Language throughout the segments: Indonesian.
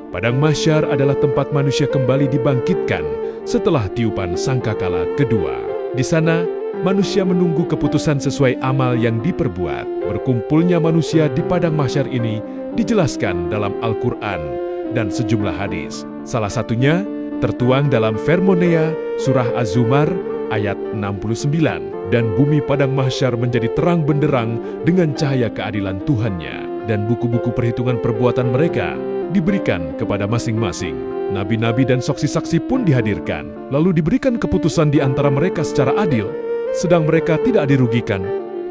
Padang Mahsyar adalah tempat manusia kembali dibangkitkan setelah tiupan sangkakala kedua. Di sana, manusia menunggu keputusan sesuai amal yang diperbuat. Berkumpulnya manusia di Padang Mahsyar ini dijelaskan dalam Al-Quran dan sejumlah hadis. Salah satunya tertuang dalam Vermonea, Surah Az-Zumar, ayat 69. Dan bumi Padang Mahsyar menjadi terang benderang dengan cahaya keadilan Tuhannya. Dan buku-buku perhitungan perbuatan mereka diberikan kepada masing-masing. Nabi-nabi dan saksi-saksi pun dihadirkan, lalu diberikan keputusan di antara mereka secara adil, sedang mereka tidak dirugikan.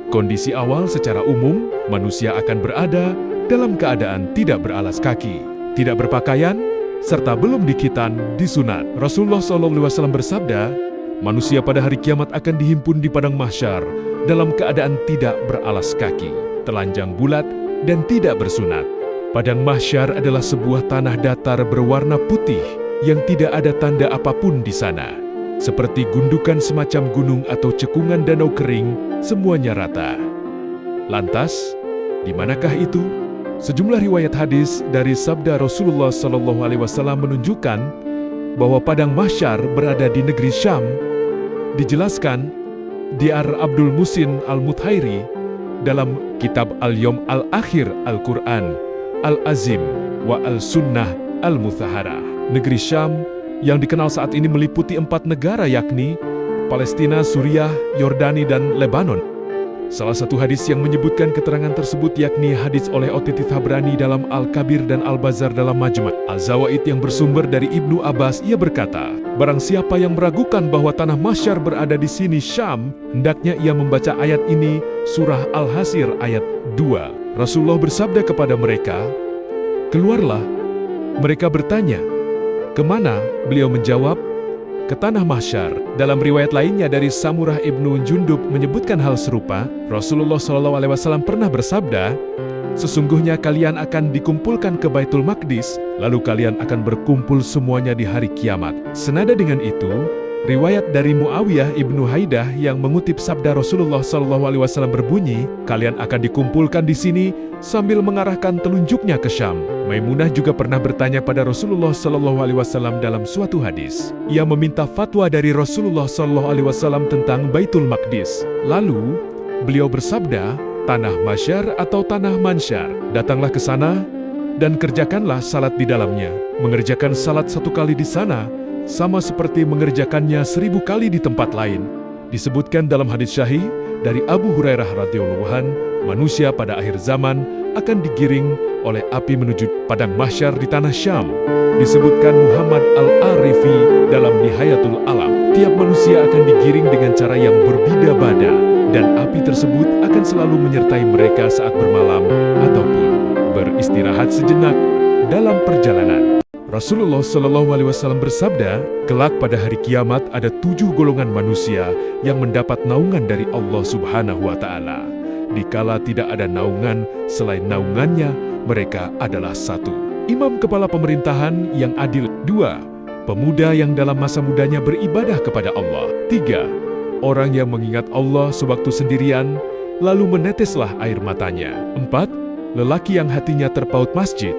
Kondisi awal secara umum, manusia akan berada dalam keadaan tidak beralas kaki, tidak berpakaian, serta belum dikhitan, disunat. Rasulullah SAW bersabda, manusia pada hari kiamat akan dihimpun di Padang Mahsyar dalam keadaan tidak beralas kaki, telanjang bulat, dan tidak bersunat. Padang Mahsyar adalah sebuah tanah datar berwarna putih yang tidak ada tanda apapun di sana. Seperti gundukan semacam gunung atau cekungan danau kering, semuanya rata. Lantas, di manakah itu? Sejumlah riwayat hadis dari sabda Rasulullah SAW menunjukkan bahwa Padang Mahsyar berada di negeri Syam. Dijelaskan di Abdul Musin Al-Muthairi dalam kitab Al-Yom Al-Akhir Al-Quran Al-Azim wa Al-Sunnah Al-Muthahara. Negeri Syam yang dikenal saat ini meliputi 4 negara yakni Palestina, Suriah, Yordani, dan Lebanon. Salah satu hadis yang menyebutkan keterangan tersebut yakni hadis oleh Otiti Tabrani dalam Al-Kabir dan Al-Bazar dalam Majma' Al-Zawaid yang bersumber dari Ibnu Abbas. Ia berkata, barang siapa yang meragukan bahwa tanah Mahsyar berada di sini Syam, hendaknya ia membaca ayat ini, surah Al-Hasir ayat 2. Rasulullah bersabda kepada mereka, keluarlah. Mereka bertanya, kemana? Beliau menjawab, ke tanah Mahsyar. Dalam riwayat lainnya dari Samurah ibnu Jundub menyebutkan hal serupa. Rasulullah SAW pernah bersabda, sesungguhnya kalian akan dikumpulkan ke Baitul Maqdis, lalu kalian akan berkumpul semuanya di hari kiamat. Senada dengan itu, riwayat dari Muawiyah ibnu Haidah yang mengutip sabda Rasulullah SAW berbunyi, kalian akan dikumpulkan di sini sambil mengarahkan telunjuknya ke Syam. Maimunah juga pernah bertanya pada Rasulullah SAW dalam suatu hadis. Ia meminta fatwa dari Rasulullah SAW tentang Baitul Maqdis. Lalu, beliau bersabda, tanah Mahsyar atau tanah Mansyar, datanglah ke sana dan kerjakanlah salat di dalamnya. Mengerjakan salat 1 kali di sana, sama seperti mengerjakannya 1000 kali di tempat lain. Disebutkan dalam hadis syahih dari Abu Hurairah radhiyallahu anhu, manusia pada akhir zaman akan digiring oleh api menuju Padang Mahsyar di tanah Syam. Disebutkan Muhammad Al-Arifi dalam Nihayatul Alam, tiap manusia akan digiring dengan cara yang berbeda-beda, dan api tersebut akan selalu menyertai mereka saat bermalam ataupun beristirahat sejenak dalam perjalanan. Rasulullah SAW bersabda, kelak pada hari kiamat ada 7 golongan manusia yang mendapat naungan dari Allah Subhanahu wa Ta'ala. Dikala tidak ada naungan selain naungannya, mereka adalah 1. Imam kepala pemerintahan yang adil. 2. Pemuda yang dalam masa mudanya beribadah kepada Allah. 3. Orang yang mengingat Allah sewaktu sendirian, lalu meneteslah air matanya. 4. Lelaki yang hatinya terpaut masjid.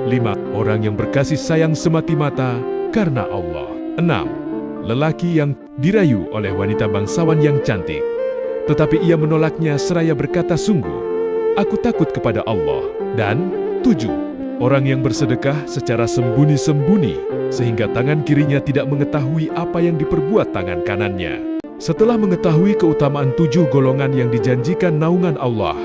5. Orang yang berkasih sayang semati-mata karena Allah. 6. Lelaki yang dirayu oleh wanita bangsawan yang cantik, tetapi ia menolaknya seraya berkata, sungguh, aku takut kepada Allah. Dan 7. Orang yang bersedekah secara sembunyi-sembunyi, sehingga tangan kirinya tidak mengetahui apa yang diperbuat tangan kanannya. Setelah mengetahui keutamaan 7 golongan yang dijanjikan naungan Allah,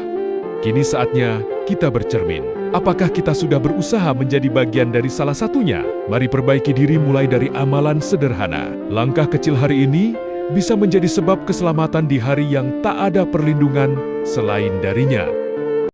kini saatnya kita bercermin. Apakah kita sudah berusaha menjadi bagian dari salah satunya? Mari perbaiki diri mulai dari amalan sederhana. Langkah kecil hari ini bisa menjadi sebab keselamatan di hari yang tak ada perlindungan selain darinya.